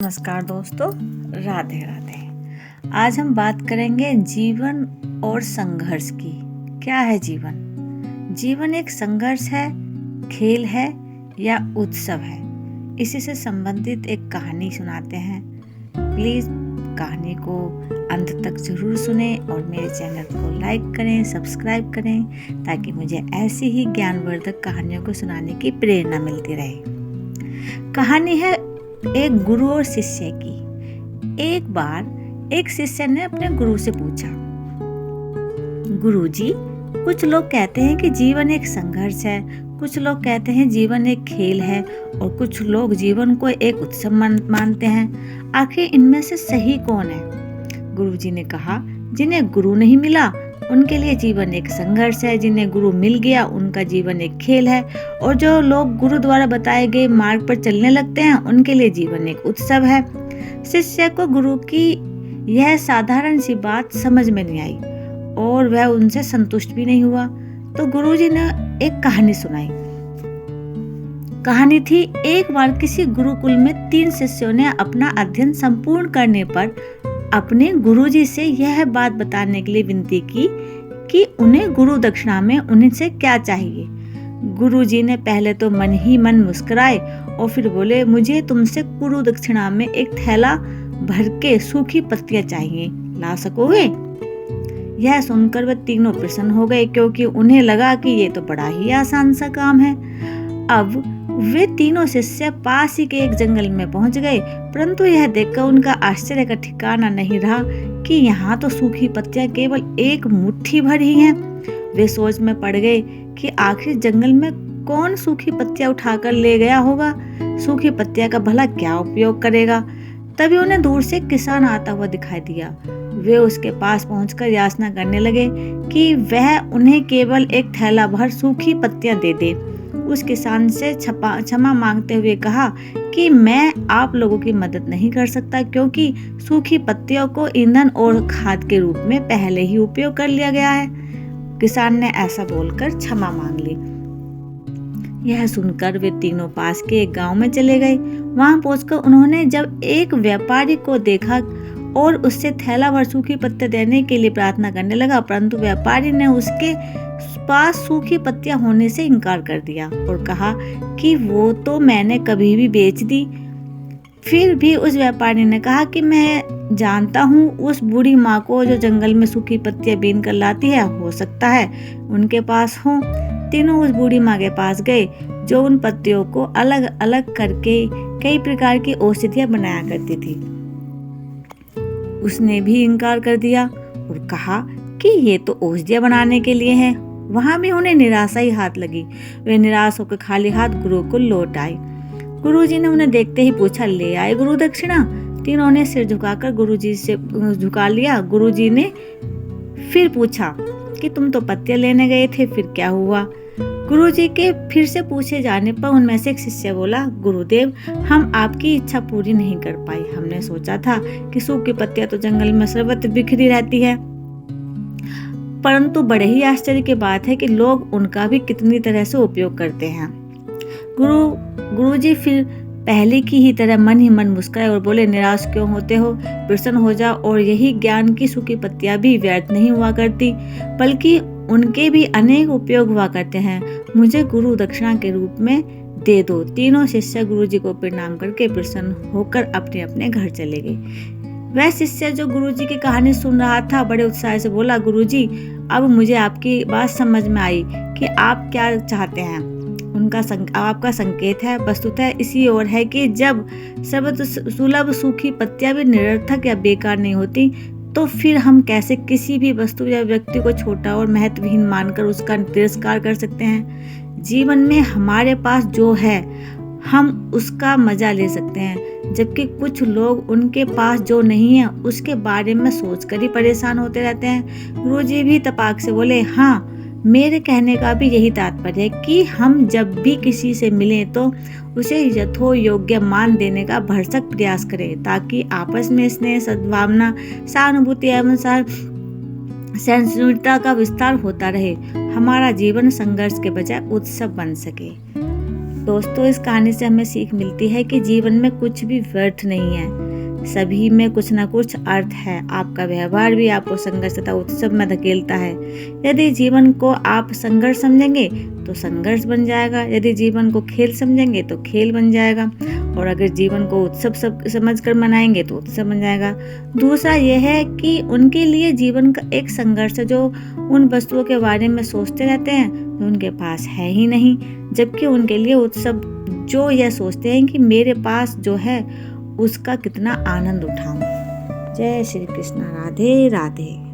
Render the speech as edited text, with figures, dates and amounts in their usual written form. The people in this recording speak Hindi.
नमस्कार दोस्तों, राधे राधे। आज हम बात करेंगे जीवन और संघर्ष की। क्या है जीवन? जीवन एक संघर्ष है, खेल है या उत्सव है? इसी से संबंधित एक कहानी सुनाते हैं। प्लीज़ कहानी को अंत तक ज़रूर सुने और मेरे चैनल को लाइक करें, सब्सक्राइब करें, ताकि मुझे ऐसी ही ज्ञानवर्धक कहानियों को सुनाने की प्रेरणा मिलती रहे। कहानी है एक गुरु और शिष्य की। एक बार एक शिष्य ने अपने गुरु से पूछा, गुरुजी, कुछ लोग कहते हैं कि जीवन एक संघर्ष है, कुछ लोग कहते हैं जीवन एक खेल है और कुछ लोग जीवन को एक उत्सव मानते हैं। आखिर इनमें से सही कौन है? गुरुजी ने कहा, जिन्हें गुरु नहीं मिला उनके लिए जीवन एक संघर्ष है, जिन्हें गुरु मिल गया उनका जीवन एक खेल है, और जो लोग गुरु द्वारा बताए गए मार्ग पर चलने लगते हैं उनके लिए जीवन एक उत्सव है। शिष्य को गुरु की यह साधारण सी बात समझ में नहीं आई और वह उनसे संतुष्ट भी नहीं हुआ। तो गुरुजी ने एक कहानी सुनाई। कहानी थी, एक बार किसी गुरुकुल में 3 शिष्यों ने अपना अध्ययन संपूर्ण करने पर अपने गुरुजी से यह बात बताने के लिए विनती की कि उन्हें गुरु दक्षिणा में उनसे क्या चाहिए। गुरुजी ने पहले तो मन ही मन मुस्कुराए और फिर बोले, मुझे तुमसे गुरु दक्षिणा में एक थैला भर के सूखी पत्तियां चाहिए, ला सकोगे? यह सुनकर वे तीनों प्रसन्न हो गए, क्योंकि उन्हें लगा कि ये तो बड़ा ही आसान सा काम है। अब वे तीनों शिष्य पास ही के एक जंगल में पहुंच गए, परंतु यह देखकर उनका आश्चर्य का ठिकाना नहीं रहा कि यहाँ तो सूखी पत्तियां केवल एक मुट्ठी भर ही हैं। वे सोच में पड़ गए कि आखिर जंगल में कौन सूखी पत्तियां उठाकर ले गया होगा, सूखी पत्तियां का भला क्या उपयोग करेगा। तभी उन्हें दूर से किसान आता हुआ दिखाई दिया। वे उसके पास पहुंचकर याचना करने लगे कि वह उन्हें केवल एक थैला भर सूखी पत्तियां दे दे। उस किसान से क्षमा मांगते हुए कहा कि मैं आप लोगों की मदद नहीं कर सकता, क्योंकि सूखी पत्तियों को ईंधन और खाद के रूप में पहले ही उपयोग कर लिया गया है। किसान ने ऐसा बोलकर क्षमा मांग ली। यह सुनकर वे तीनों पास के एक गांव में चले गए। वहां पहुंचकर उन्होंने जब एक व्यापारी को देखा और उससे थैला भर सूखी पत्तियां देने के लिए प्रार्थना करने लगा, परंतु व्यापारी ने उसके पास सूखी पत्तियां होने से इनकार कर दिया और कहा कि वो तो मैंने कभी भी बेच दी। फिर भी उस व्यापारी ने कहा कि मैं जानता हूँ उस बूढ़ी माँ को जो जंगल में सूखी पत्तियां बीन कर लाती है, हो सकता है उनके पास हो। तीनों उस बूढ़ी माँ के पास गए, जो उन पत्तियों को अलग अलग करके कई प्रकार की औषधियां बनाया करती थी। उसने भी इनकार कर दिया और कहा कि ये तो औषधियां बनाने के लिए है। वहां भी उन्हें निराशा ही हाथ लगी। वे निराश होकर खाली हाथ गुरुकुल लौट आए। गुरुजी ने उन्हें देखते ही पूछा, ले आए गुरु दक्षिणा? तीनों ने सिर झुकाकर गुरुजी से झुका लिया। गुरुजी ने फिर पूछा कि तुम तो पत्तियां लेने गए थे, फिर क्या हुआ? गुरुजी के फिर से पूछे जाने पर उनमें से एक शिष्य बोला, गुरुदेव, हम आपकी इच्छा पूरी नहीं कर पाई। हमने सोचा था कि सूखी पत्तियां तो जंगल में सर्वत्र बिखरी रहती है, परंतु बड़े ही आश्चर्य की बात है कि लोग उनका भी कितनी तरह से उपयोग करते हैं। गुरुजी फिर पहले की ही तरह मन ही मन मुस्कुराए और बोले, निराश क्यों होते हो? प्रसन्न हो जाओ, और यही ज्ञान की सूखी पत्तियां भी व्यर्थ नहीं हुआ करती, बल्कि उनके भी अनेक उपयोग हुआ करते हैं। मुझे गुरु दक्षिणा के रूप में दे दो। तीनों शिष्य गुरुजी को प्रणाम करके प्रसन्न होकर अपने अपने घर चले गए। वह शिष्य जो गुरुजी की कहानी सुन रहा था, बड़े उत्साह से बोला, गुरुजी, अब मुझे आपकी बात समझ में आई कि आप क्या चाहते हैं। आपका संकेत है वस्तुतः इसी ओर है कि जब सर्वत्र सुलभ सूखी पत्तियां भी निरर्थक या बेकार नहीं होती, तो फिर हम कैसे किसी भी वस्तु या व्यक्ति को छोटा और महत्वहीन मानकर उसका तिरस्कार कर सकते हैं। जीवन में हमारे पास जो है हम उसका मजा ले सकते हैं, जबकि कुछ लोग उनके पास जो नहीं है उसके बारे में सोचकर ही परेशान होते रहते हैं। गुरुजी भी तपाक से बोले, हाँ, मेरे कहने का भी यही तात्पर्य है कि हम जब भी किसी से मिलें तो उसे यथो योग्य मान देने का भरसक प्रयास करें, ताकि आपस में स्नेह, सद्भावना, सहानुभूति एवं सहिष्णुता का विस्तार होता रहे। हमारा जीवन संघर्ष के बजाय उत्सव बन सके। दोस्तों, इस कहानी से हमें सीख मिलती है कि जीवन में कुछ भी व्यर्थ नहीं है, सभी में कुछ ना कुछ अर्थ है। आपका व्यवहार भी आपको संघर्ष तथा उत्सव में धकेलता है। यदि जीवन को आप संघर्ष समझेंगे तो संघर्ष बन जाएगा, यदि जीवन को खेल समझेंगे तो खेल बन जाएगा, और अगर जीवन को उत्सव समझकर मनाएंगे तो उत्सव बन जाएगा। दूसरा यह है कि उनके लिए जीवन का एक संघर्ष है, जो उन वस्तुओं के बारे में सोचते रहते हैं जो उनके पास है ही नहीं, जबकि उनके लिए उत्सव जो यह सोचते हैं कि मेरे पास जो है उसका कितना आनंद उठाऊं। जय श्री कृष्ण। राधे राधे।